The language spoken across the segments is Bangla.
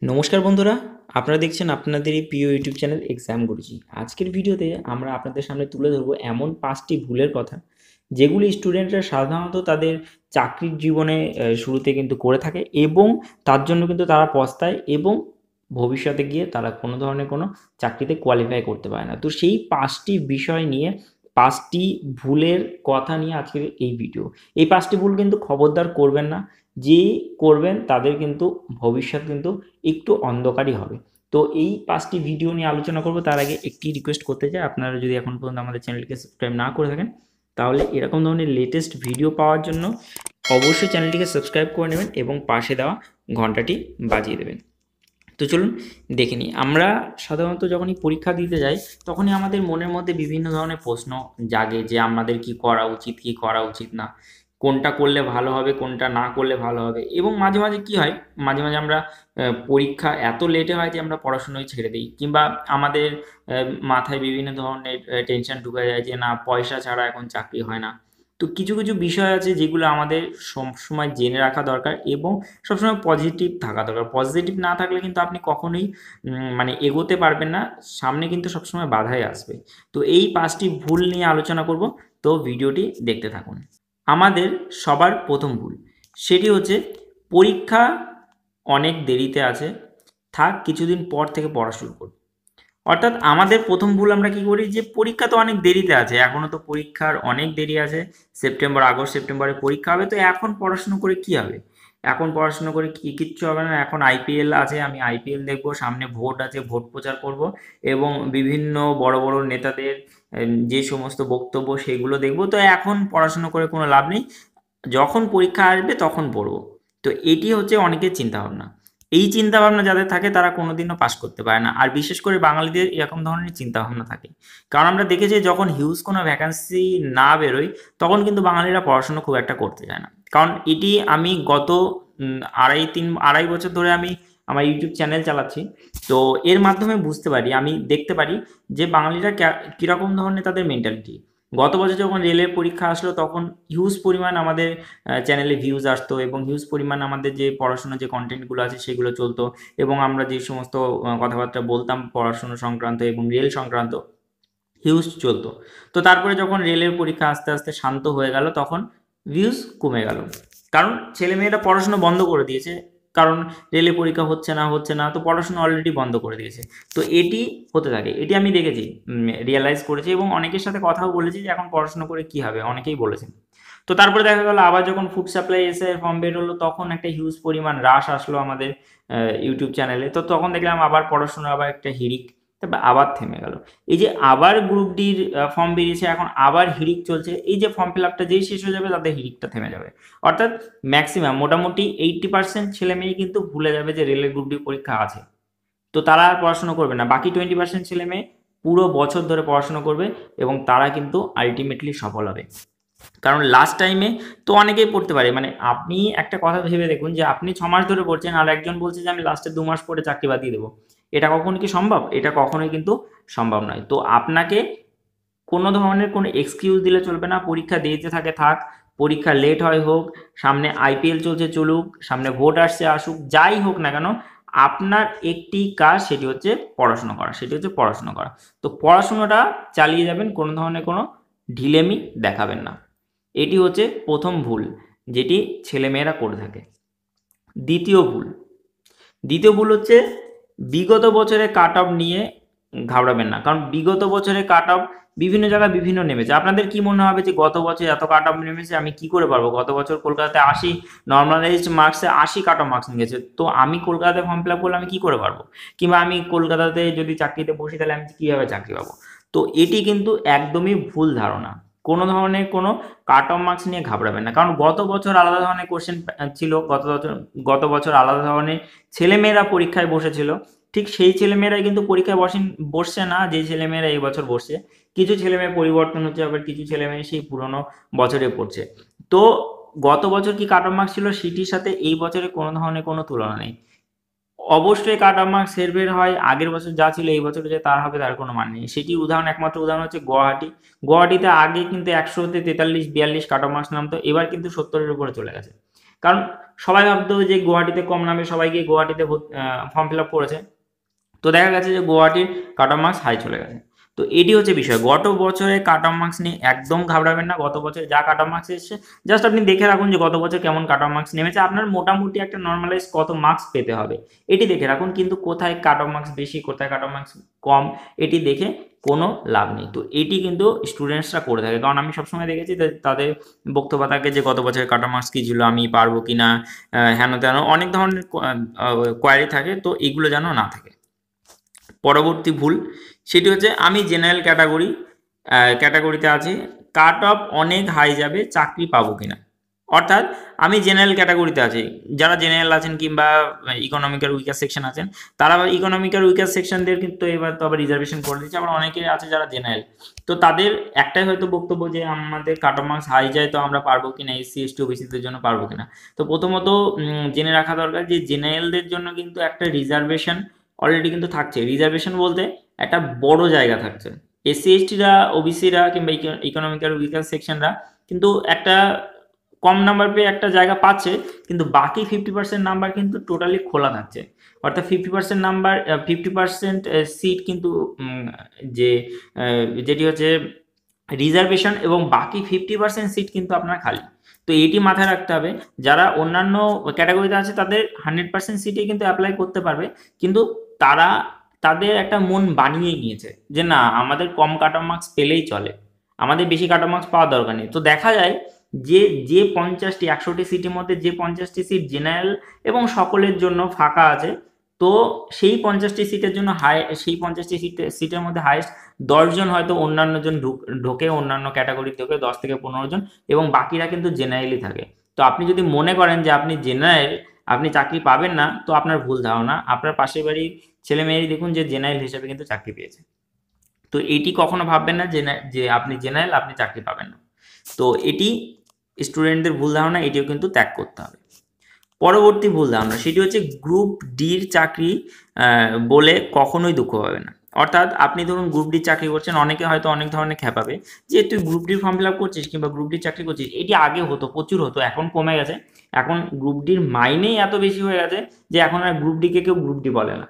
নমস্কার বন্ধুরা, আপনারা দেখছেন আপনাদের এই প্রিয় ইউটিউব চ্যানেল এক্সাম গুরুজি। আজকের ভিডিওতে আমরা আপনাদের সামনে তুলে ধরবো এমন 5টি ভুলের কথা, যেগুলি স্টুডেন্টরা সাধারণত তাদের চাকরির জীবনে শুরুতে কিন্তু করে থাকে এবং তার জন্য কিন্তু তারা পস্তায় এবং ভবিষ্যতে গিয়ে তারা কোনো ধরনের কোনো চাকরিতে কোয়ালিফাই করতে পারে না। তো সেই 5টি বিষয় নিয়ে 5টি ভুলের কথা নিয়ে আজকের এই ভিডিও। এই 5টি ভুল কিন্তু খবরদার করবেন না। যে করবেন তাদের কিন্তু ভবিষ্যৎ কিন্তু একটু অন্ধকারই হবে। তো এই 5টি ভিডিও নিয়ে আলোচনা করব। তার আগে একটি রিকোয়েস্ট করতে চাই, আপনারা যদি এখন পর্যন্ত আমাদের চ্যানেলটিকে সাবস্ক্রাইব না করে থাকেন, তাহলে এরকম ধরনের লেটেস্ট ভিডিও পাওয়ার জন্য অবশ্যই চ্যানেলটিকে সাবস্ক্রাইব করে নেবেন এবং পাশে দেওয়া ঘন্টাটি বাজিয়ে দেবেন। তো চলুন দেখে নিই। আমরা সাধারণত যখনই পরীক্ষা দিতে যাই, তখনই আমাদের মনের মধ্যে বিভিন্ন ধরনের প্রশ্ন জাগে যে আমাদের কি করা উচিত, কি করা উচিত না, কোনটা করলে ভালো হবে, কোনটা না করলে ভালো হবে। এবং মাঝে মাঝে কি হয়, মাঝে মাঝে আমরা পরীক্ষা এত লেটে হয় যে আমরা পড়াশুনোই ছেড়ে দিই, কিংবা আমাদের মাথায় বিভিন্ন ধরনের টেনশন ঢুকে যায় যে না, পয়সা ছাড়া এখন চাকরি হয় না। তো কিছু কিছু বিষয় আছে যেগুলো আমাদের সবসময় জেনে রাখা দরকার এবং সবসময় পজিটিভ থাকা দরকার। পজিটিভ না থাকলে কিন্তু আপনি কখনোই মানে এগোতে পারবেন না, সামনে কিন্তু সবসময় বাধাই আসবে। তো এই 5টি ভুল নিয়ে আলোচনা করব, তো ভিডিওটি দেখতে থাকুন। আমাদের সবার প্রথম ভুল, সেটি হচ্ছে পরীক্ষা অনেক দেরিতে আছে, থাক কিছুদিন পর থেকে পড়া শুরু করব। অর্থাৎ আমাদের প্রথম ভুল আমরা কি করি, যে পরীক্ষা তো অনেক দেরিতে আছে, এখনো তো পরীক্ষার অনেক দেরি আছে, সেপ্টেম্বর আগস্ট সেপ্টেম্বরে পরীক্ষা হবে, তো এখন পড়াশুনো করে কি হবে, এখন পড়াশুনো করে কিচ্ছু হবে না। এখন আইপিএল আছে, আমি আইপিএল দেখবো, সামনে ভোট আছে, ভোট প্রচার করব এবং বিভিন্ন বড় বড় নেতাদের যে সমস্ত বক্তব্য সেগুলো দেখবো। তো এখন পড়াশুনো করে কোনো লাভ নেই, যখন পরীক্ষা আসবে তখন পড়বো। তো এটি হচ্ছে অনেকের চিন্তাভাবনা। এই চিন্তাভাবনা যাদের থাকে তারা কোনোদিনও পাস করতে পারে না, আর বিশেষ করে বাঙালিদের এরকম ধরনের চিন্তাভাবনা থাকে। কারণ আমরা দেখেছি যখন হিউজ কোনো ভ্যাকান্সি না বেরোয়, তখন কিন্তু বাঙালিরা পড়াশোনা খুব একটা করতে চায় না। কারণ এটি আমি গত আড়াই বছর ধরে আমি আমার ইউটিউব চ্যানেল চালাচ্ছি। তো এর মাধ্যমে বুঝতে পারি, আমি দেখতে পারি যে বাঙালিরা কীরকম ধরনের তাদের মেন্টালিটি। গত বছর যখন রেলের পরীক্ষা আসলো, তখন হিউজ পরিমাণ আমাদের চ্যানেলে ভিউজ আসতো এবং হিউজ পরিমাণ আমাদের যে পড়াশোনার যে কন্টেন্টগুলো আছে সেগুলো চলতো, এবং আমরা যে সমস্ত কথাবার্তা বলতাম পড়াশুনো সংক্রান্ত এবং রেল সংক্রান্ত, হিউজ চলতো। তো তারপরে যখন রেলের পরীক্ষা আস্তে আস্তে শান্ত হয়ে গেল, তখন ভিউজ কমে গেল। কারণ ছেলেমেয়েরা পড়াশোনা বন্ধ করে দিয়েছে, কারণ রেলে পরীক্ষা হচ্ছে না, তো পড়াশোনা অলরেডি বন্ধ করে দিয়েছে। তো এটি হতে থাকে, এটি আমি দেখেছি, রিয়েলাইজ করেছি এবং অনেকের সাথে কথাও বলেছি যে এখন পড়াশোনা করে কি হবে, অনেকেই বলেছেন। তো তারপরে দেখা গেল আবার যখন ফুড সাপ্লাই এসে ফর্ম বের হলো, তখন একটা হিউজ পরিমাণ রাশ আসলো আমাদের ইউটিউব চ্যানেলে। তো তখন দেখলাম আবার পড়াশোনা আবার একটা হিড়িক, তারপর আবার থেমে গেল। এই যে আবার গ্রুপ ডির ফর্ম বেরিয়েছে, এখন আবার হিড়িক চলছে। এই যে ফর্ম ফিল আপটা যেই শেষ হয়ে যাবে, তাদের হিড়িকটা থেমে যাবে। অর্থাৎ ম্যাক্সিমাম মোটামুটি 80% ছেলে মেয়ে কিন্তু ভুলে যাবে যে রেলের গ্রুপ ডি পরীক্ষা আছে, তো তারা আর পড়াশোনা করবে না। বাকি 20% ছেলে মেয়ে পুরো বছর ধরে পড়াশোনা করবে এবং তারা কিন্তু আলটিমেটলি সফল হবে। কারণ লাস্ট টাইমে তো অনেকেই পড়তে পারে, মানে আপনি একটা কথা ভেবে দেখুন যে আপনি 6 মাস ধরে পড়ছেন আর একজন বলছে যে আমি লাস্টে 2 মাস পরে চাকরি বাদ দিয়ে দেবো। এটা কখনো কি সম্ভব? এটা কখনোই কিন্তু সম্ভব নয়। তো আপনাকে কোনো ধরনের কোনো এক্সকিউজ দিলে চলবে না। পরীক্ষা দিতে থাকে থাক, পরীক্ষা লেট হয় হোক, সামনে আইপিএল চলছে চলুক, সামনে ভোট আসছে আসুক, যাই হোক না কেন, আপনার একটি কাজ, সেটি হচ্ছে পড়াশোনা করা, সেটি হচ্ছে পড়াশোনা করা। তো পড়াশোনাটা চালিয়ে যাবেন, কোনো ধরনের কোনো ঢিলেমি দেখাবেন না। এটি হচ্ছে প্রথম ভুল, যেটি ছেলেমেয়েরা করে থাকে। দ্বিতীয় ভুল, দ্বিতীয় ভুল হচ্ছে বিগত বছরের কাট অফ নিয়ে ঘাবড়াবেন না। কারণ বিগত বছরের কাট অফ বিভিন্ন জায়গায় বিভিন্ন নেমেছে। আপনাদের কি মনে হবে যে গত বছর এত কাট অফ নেমেছে, আমি কি করে পারবো? গত বছর কলকাতাতে 80 নর্মালাইজড মার্কসে 80 কাট অফ মার্কস নিয়ে গেছে, তো আমি কলকাতাতে ফর্ম ফিল আপ করলে আমি কি করে পারবো? কিংবা আমি কলকাতাতে যদি চাকরিতে বসি, তাহলে আমি কিভাবে চাকরি পাবো? তো এটি কিন্তু একদমই ভুল ধারণা। কোনো ধরনের কোনো কাট অফ মার্কস নিয়ে ঘাবড়াবেন না। কারণ গত বছর আলাদা ধরনের কোশ্চেন ছিল, গত বছর আলাদা ধরনের ছেলেমেয়েরা পরীক্ষায় বসেছিল। ঠিক সেই ছেলেমেয়েরাই কিন্তু পরীক্ষায় বসছে না যে ছেলেমেয়েরা এই বছর বসছে। কিছু ছেলেমেয়ে পরিবর্তন হচ্ছে, আবার কিছু ছেলেমেয়ে সেই পুরনো বছরে পড়ছে। তো গত বছর কি কাট অফ মার্কস ছিল, সেটির সাথে এই বছরে কোনো ধরনের কোনো তুলনা নেই। অবশ্যই কাট অফ মার্কস হেরফের হয়, আগের বছর যা ছিল এই বছরে যে তার হবে তার কোনো মানে নেই। সেটি একমাত্র উদাহরণ হচ্ছে গুয়াহাটি। গুয়াহাটিতে আগে কিন্তু 100-তে 43-42 কাট অফ মার্কস নামতো, এবার কিন্তু 70-এর উপরে চলে গেছে। কারণ সবাই ভাবতো যে গুয়াহাটিতে কম নামে সবাই গিয়ে গুয়াহাটিতে ফর্ম ফিল আপ করেছে, তো দেখা গেছে যে গুয়াহাটির কাট অফ মার্কস হাই চলে গেছে। তো এটি হচ্ছে বিষয়, গত বছরে কাট অফ মার্কস নিয়ে একদম ঘাবড়াবেন না। গত বছরে যা কাট অফ মার্কস এসেছে জাস্ট আপনি দেখে রাখুন যে গত বছর কেমন কাট অফ মার্কস নেমেছে, আপনার মোটামুটি একটা নর্মালাইজ কত মার্কস পেতে হবে এটি দেখে রাখুন। কিন্তু কোথায় কাট অফ মার্কস বেশি কোথায় কাট অফ মার্কস কম এটি দেখে কোনো লাভ নেই। তো এটি কিন্তু স্টুডেন্টসরা করে থাকে, কারণ আমি সবসময় দেখেছি তাদের বক্তব্য থাকে যে গত বছরের কাট অফ মার্কস কী ছিল, আমি পারবো কি না, হেন তেন অনেক ধরনের কোয়ারি থাকে, তো এগুলো যেন না থাকে। পরবর্তী ভুল সেটি হচ্ছে আমি জেনারেল ক্যাটাগরিতে আছি, কাট অফ অনেক হাই যাবে, চাকরি পাবো কিনা। অর্থাৎ আমি জেনারেল ক্যাটাগরিতে আছি, যারা জেনারেল আছেন কিংবা ইকোনমিক্যাল উইকার সেকশন আছেন, তারা আবার ইকোনমিক্যাল উইকার সেকশনদের কিন্তু এবার তো আবার রিজার্ভেশন করে দিচ্ছে। আবার অনেকে আছে যারা জেনারেল, তো তাদের একটাই হয়তো বক্তব্য যে আমাদের কাট অফ মার্কস হাই যায় তো আমরা পারবো কিনা, এসসি এসটি ওবিসিদের জন্য পারবো কিনা। তো প্রথমত জেনে রাখা দরকার যে জেনারেলদের জন্য কিন্তু একটা রিজার্ভেশন অলরেডি কিন্তু থাকছে। রিজার্ভেশন বলতে একটা বড় জায়গা থাকছে। এসসি এসটিরা ওবিসিরা কিংবা ইকোনমিক্যাল উইকার সেকশনরা কিন্তু একটা কম নাম্বার পেয়ে একটা জায়গা পাচ্ছে, কিন্তু বাকি 50% নাম্বার কিন্তু টোটালি খোলা থাকছে। অর্থাৎ 50% নাম্বার 50% সিট কিন্তু যে যেটি হচ্ছে রিজার্ভেশন, এবং বাকি 50% সিট কিন্তু আপনার খালি। তো এটি মাথায় রাখতে হবে, যারা অন্যান্য ক্যাটাগরিতে আছে তাদের 100% সিটে কিন্তু অ্যাপ্লাই করতে পারবে, কিন্তু তারা তাদের একটা মন বানিয়ে নিয়েছে যে না আমাদের কম কাট অফ মার্কস পেলেই চলে, আমাদের বেশি কাট অফ মার্কস পাওয়ার দরকার নেই। তো দেখা যায় যে 50টি 100টি সিটের মধ্যে যে 50টি সিট জেনারেল এবং সকলের জন্য ফাঁকা আছে, তো সেই 50টি সিটের জন্য সেই 50টি সিটের মধ্যে হাইয়েস্ট 10 জন হয়তো অন্যান্য জন ঢোকে, অন্যান্য ক্যাটাগরি ঢোকে 10 থেকে 15 জন, এবং বাকিরা কিন্তু জেনারেলই থাকে। তো আপনি যদি মনে করেন যে আপনি জেনারেল আপনি চাকরি পাবেন না, তো আপনার ভুল ধারণা। আপনার পাশের বাড়ির ছেলে মেয়েরই দেখুন যে জেনারেল হিসেবে কিন্তু চাকরি পেয়েছে। তো এটি কখনো ভাববেন না যে আপনি জেনারেল আপনি চাকরি পাবেন না। তো এটি স্টুডেন্টদের ভুল ধারণা, এটিও কিন্তু ত্যাগ করতে হবে। পরবর্তী ভুল ধারণা সেটি হচ্ছে গ্রুপ ডির চাকরি বলে কখনোই দুঃখ পাবে না। অর্থাৎ আপনি ধরুন গ্রুপ ডির চাকরি করছেন, অনেকে হয়তো অনেক ধরনের খেপাবে যে তুই গ্রুপ ডির ফর্ম ফিল আপ করছিস কিংবা গ্রুপ ডির চাকরি করছিস। এটি আগে হতো, প্রচুর হতো, এখন কমে গেছে। এখন গ্রুপ ডির মাইনেই এত বেশি হয়ে গেছে যে এখন আর গ্রুপ ডিকে কেউ গ্রুপ ডি বলে না,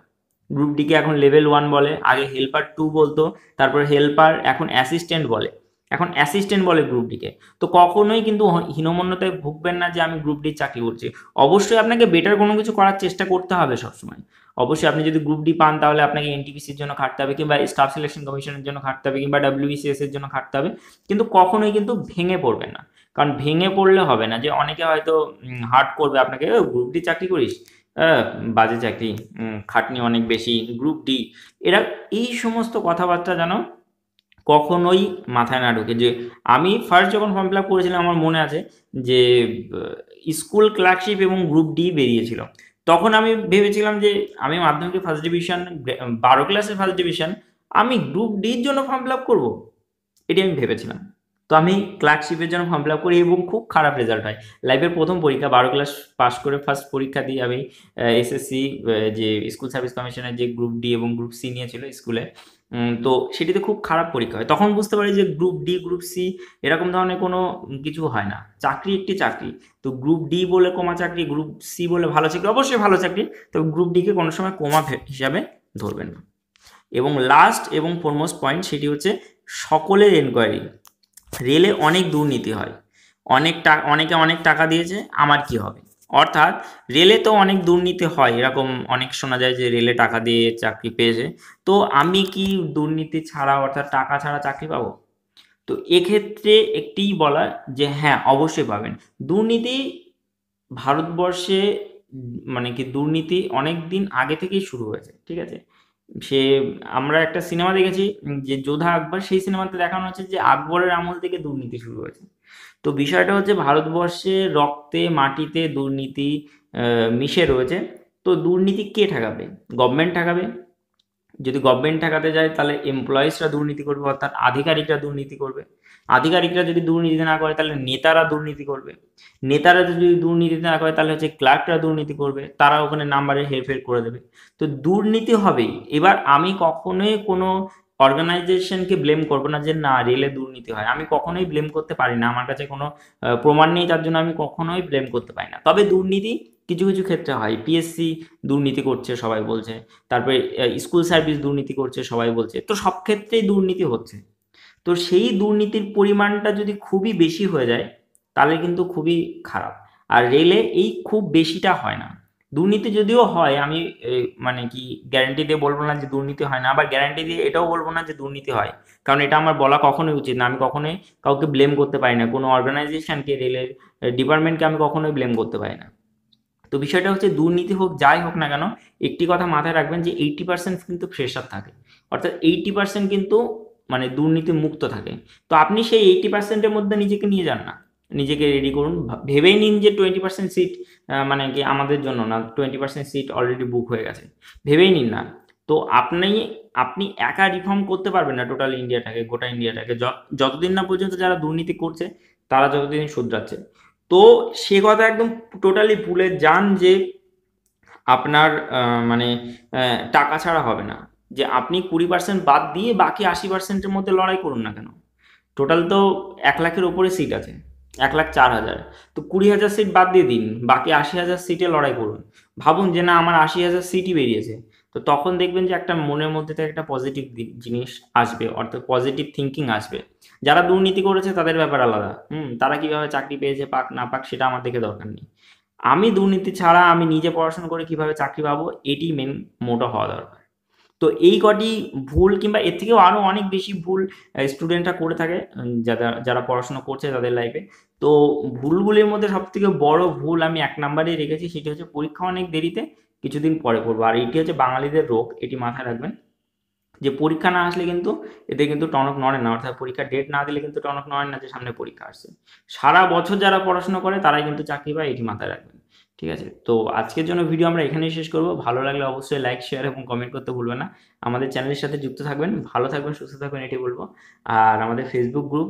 গ্রুপ ডিকে এখন লেভেল 1 বলে, আগে হেল্পার 2 বলতো, তারপর হেল্পার, এখন অ্যাসিস্ট্যান্ট বলে, এখন অ্যাসিস্ট্যান্ট বলে গ্রুপ ডিকে। তো কখনোই কিন্তু হীনমন্যতায় ভুগবেন না যে আমি গ্রুপ ডির চাকরি করছি। অবশ্যই আপনাকে বেটার কোনো কিছু করার চেষ্টা করতে হবে সবসময়। অবশ্যই আপনি যদি গ্রুপ ডি পান তাহলে আপনাকে এনটিপিসির জন্য খাটতে হবে, কিংবা স্টাফ সিলেকশন কমিশনের জন্য খাটতে হবে, কিংবা ডাব্লিউবিসিএস এর জন্য খাটতে হবে। কিন্তু কখনোই কিন্তু ভেঙে পড়বেন না, কারণ ভেঙে পড়লে হবে না। যে অনেকে হয়তো হার্ট করবে আপনাকে, গ্রুপ ডি চাকরি করিস, বাজে চাকরি, খাটনি অনেক বেশি, গ্রুপ ডি, এরা এই সমস্ত কথাবার্তা যেন কখনোই মাথায় না ঢোকে। যে আমি ফার্স্ট যখন ফর্ম ফিল আপ করেছিলাম আমার মনে আছে যে স্কুল ক্লার্কশিপ এবং গ্রুপ ডি বেরিয়েছিল, তখন আমি ভেবেছিলাম যে আমি মাধ্যমিকে ফার্স্ট ডিভিশন, 12 ক্লাসের ফার্স্ট ডিভিশন, আমি গ্রুপ ডির জন্য ফর্ম ফিল আপ করবো, এটি আমি ভেবেছিলাম। তো আমি ক্লার্কশিপের জন্য ফর্ম ফিল আপ করি এবং খুব খারাপ রেজাল্ট হয়। লাইফের প্রথম পরীক্ষা, 12 ক্লাস পাস করে ফার্স্ট পরীক্ষা দিয়ে আমি এসএসসি যে স্কুল সার্ভিস কমিশনের যে গ্রুপ ডি এবং গ্রুপ সি নিয়েছিল স্কুলে, তো সেটিতে খুব খারাপ পরীক্ষা হয়। তখন বুঝতে পারি যে গ্রুপ ডি গ্রুপ সি এরকম ধরনের কোনো কিছু হয় না, চাকরি একটি চাকরি। তো গ্রুপ ডি বলে কমা চাকরি, গ্রুপ সি বলে ভালো চাকরি, অবশ্যই ভালো চাকরি, তবে গ্রুপ ডিকে কোনো সময় কমা হিসাবে ধরবেন না। এবং লাস্ট এবং ফরমোস্ট পয়েন্ট সেটি হচ্ছে সকলের এনকোয়ারি। রেলে অনেক দুর্নীতি হয়, অনেকে অনেক টাকা দিয়েছে, আমার কি হবে। অর্থাৎ রেলে তো অনেক দুর্নীতি হয়, এরকম অনেক শোনা যায় যে রেলে টাকা দিয়ে চাকরি পেয়েছে, তো আমি কি দুর্নীতি ছাড়া অর্থাৎ টাকা ছাড়া চাকরি পাবো? তো এক্ষেত্রে একটিই বলা যে হ্যাঁ অবশ্যই পাবেন। দুর্নীতি ভারতবর্ষে মানে কি দুর্নীতি অনেক দিন আগে থেকেই শুরু হয়েছে, ঠিক আছে। সে আমরা একটা সিনেমা দেখেছি যে যোধা আকবর, সেই সিনেমাতে দেখানো হচ্ছে যে আকবরের আমল থেকে দুর্নীতি শুরু হয়েছে। তো বিষয়টা হচ্ছে ভারতবর্ষে রক্তে মাটিতে দুর্নীতি মিশে রয়েছে। তো দুর্নীতি কে ঠেকাবে? গভর্নমেন্ট ঠেকাবে। যদি গভর্নমেন্ট ঠেকাতে যায় তাহলে এমপ্লয়িজরা দুর্নীতি করবে, অর্থাৎ আধিকারিকরা দুর্নীতি করবে। আধিকারিকরা যদি দুর্নীতি না করে তাহলে নেতারা দুর্নীতি করবে। নেতারা যদি দুর্নীতি না করে তাহলে হচ্ছে ক্লার্করা দুর্নীতি করবে, তারা ওখানে নাম্বারে হেরফের করে দেবে। তো দুর্নীতি হবেই। এবার আমি কখনোই কোনো অর্গানাইজেশনকে ব্লেম করবো না যে না রেলে দুর্নীতি হয়, আমি কখনোই ব্লেম করতে পারি না, আমার কাছে কোনো প্রমাণ নেই, তার জন্য আমি কখনোই ব্লেম করতে পারি না। তবে দুর্নীতি কিছু কিছু ক্ষেত্রে হয়, পিএসসি দুর্নীতি করছে সবাই বলছে, তারপরে স্কুল সার্ভিস দুর্নীতি করছে সবাই বলছে, তো সব ক্ষেত্রেই দুর্নীতি হচ্ছে। তো সেই দুর্নীতির পরিমাণটা যদি খুবই বেশি হয়ে যায় তাহলে কিন্তু খুবই খারাপ। আর রেলে এই খুব বেশিটা হয় না। দুর্নীতি যদিও হয়, আমি মানে কি গ্যারান্টি দিয়ে বলবো না যে দুর্নীতি হয় না, আবার গ্যারান্টি দিয়ে এটাও বলবো না যে দুর্নীতি হয়, কারণ এটা আমার বলা কখনোই উচিত না। আমি কখনোই কাউকে ব্লেম করতে পারি না, কোনো অর্গানাইজেশনকে, রেলের ডিপার্টমেন্টকে আমি কখনোই ব্লেম করতে পারি না। তো বিষয়টা হচ্ছে দুর্নীতি হোক যাই হোক না কেন, একটি কথা মাথায় রাখবেন যে 80% কিন্তু ফ্রেশার থাকে, অর্থাৎ 80% কিন্তু মানে দুর্নীতি মুক্ত থাকে। তো আপনি সেই 80%-এর মধ্যে নিজেকে নিয়ে যান না, নিজেকে রেডি করুন, ভেবেই নিন যে 20% সিট মানে কি আমাদের জন্য না, 20% সিট অলরেডি বুক হয়ে গেছে, ভেবেই নিন না। তো আপনি আপনি একা রিফর্ম করতে পারবেন না টোটাল ইন্ডিয়াটাকে, গোটা ইন্ডিয়াটাকে, যতদিন না পর্যন্ত যারা দুর্নীতি করছে তারা যতদিন শুধরাচ্ছে। তো সে কথা একদম টোটালি ভুলে যান যে আপনার মানে টাকা ছাড়া হবে না, যে আপনি 20% বাদ দিয়ে বাকি 80%-এর মধ্যে লড়াই করুন না কেন। টোটাল তো 1,00,000-এর উপরে সিট আছে, 1,04,000, তো 20,000 সিট বাদ দিয়ে দিন, বাকি 80,000 সিটে লড়াই করুন। ভাবুন যে না আমার 80,000 সিটই বেরিয়েছে, তো তখন দেখবেন যে একটা মনের মধ্যে থেকে একটা পজিটিভ জিনিস আসবে, অর্থাৎ পজিটিভ থিঙ্কিং আসবে। যারা দুর্নীতি করেছে তাদের ব্যাপার আলাদা, তারা কিভাবে চাকরি পেয়েছে পাক না পাক সেটা আমার দেখে দরকার নেই। আমি দুর্নীতি ছাড়া আমি নিজে পড়াশোনা করে কিভাবে চাকরি পাবো, এটি মেন মোটো হওয়া দরকার। তো এই কটি ভুল কিংবা এর থেকেও আরও অনেক বেশি ভুল স্টুডেন্টরা করে থাকে, যারা যারা পড়াশোনা করছে তাদের লাইফে। তো ভুলগুলির মধ্যে সবথেকে বড় ভুল আমি 1 নাম্বারেই রেখেছি, সেটি হচ্ছে পরীক্ষা অনেক দেরিতে, কিছুদিন পরে করবো। আর এটি হচ্ছে বাঙালিদের রোগ, এটি মাথায় রাখবেন যে পরীক্ষা না আসলে কিন্তু এতে কিন্তু টনক নড়ে না, অর্থাৎ পরীক্ষার ডেট না দিলে কিন্তু টনক নড়ে না যে সামনে পরীক্ষা আসছে। সারা বছর যারা পড়াশোনা করে তারাই কিন্তু চাকরি পায়, এটি মাথায় রাখবেন। ঠিক আছে, তো আজকের জন্য ভিডিও আমরা এখানেই শেষ করব। ভালো লাগলে অবশ্যই লাইক, শেয়ার এবং কমেন্ট করতে ভুলবেন না। আমাদের চ্যানেলের সাথে যুক্ত থাকবেন, ভালো থাকবেন, সুস্থ থাকবেন, এটি বলবো। আর আমাদের ফেসবুক গ্রুপ,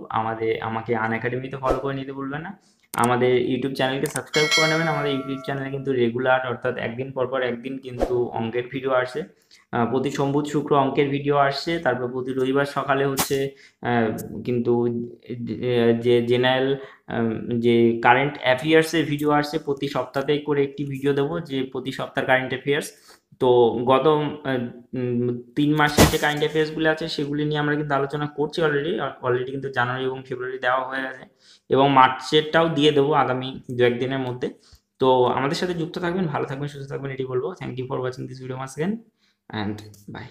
আমাকে আনএকাডেমিতে ফলো করে নিতে ভুলবেন না। আমাদের ইউটিউব চ্যানেলকে সাবস্ক্রাইব করে নেবেন। আমাদের ইউটিউব চ্যানেলে কিন্তু রেগুলার, অর্থাৎ একদিন পর পর একদিন কিন্তু অঙ্কের ভিডিও আসে। প্রতি সোম, বুধ, শুক্র অঙ্কের ভিডিও আসছে। তারপর প্রতি রবিবার সকালে হচ্ছে কিন্তু যে জেনারেল যে কারেন্ট অ্যাফেয়ার্সের ভিডিও আসছে, প্রতি সপ্তাহতেই করে একটি ভিডিও দেবো, যে প্রতি সপ্তাহ কারেন্ট অ্যাফেয়ার্স। তো গত 3 মাসের যে কারেন্ট অ্যাফেয়ার্সগুলো আছে সেগুলি নিয়ে আমরা কিন্তু আলোচনা করছি অলরেডি কিন্তু জানুয়ারি এবং ফেব্রুয়ারি দেওয়া হয়ে গেছে, এবং মার্চেরটাও দিয়ে দেবো আগামী 2-1 দিনের মধ্যে। তো আমাদের সাথে যুক্ত থাকবেন, ভালো থাকবেন, সুস্থ থাকবেন, এটি বলবো। Thank you for watching this video once again, and bye.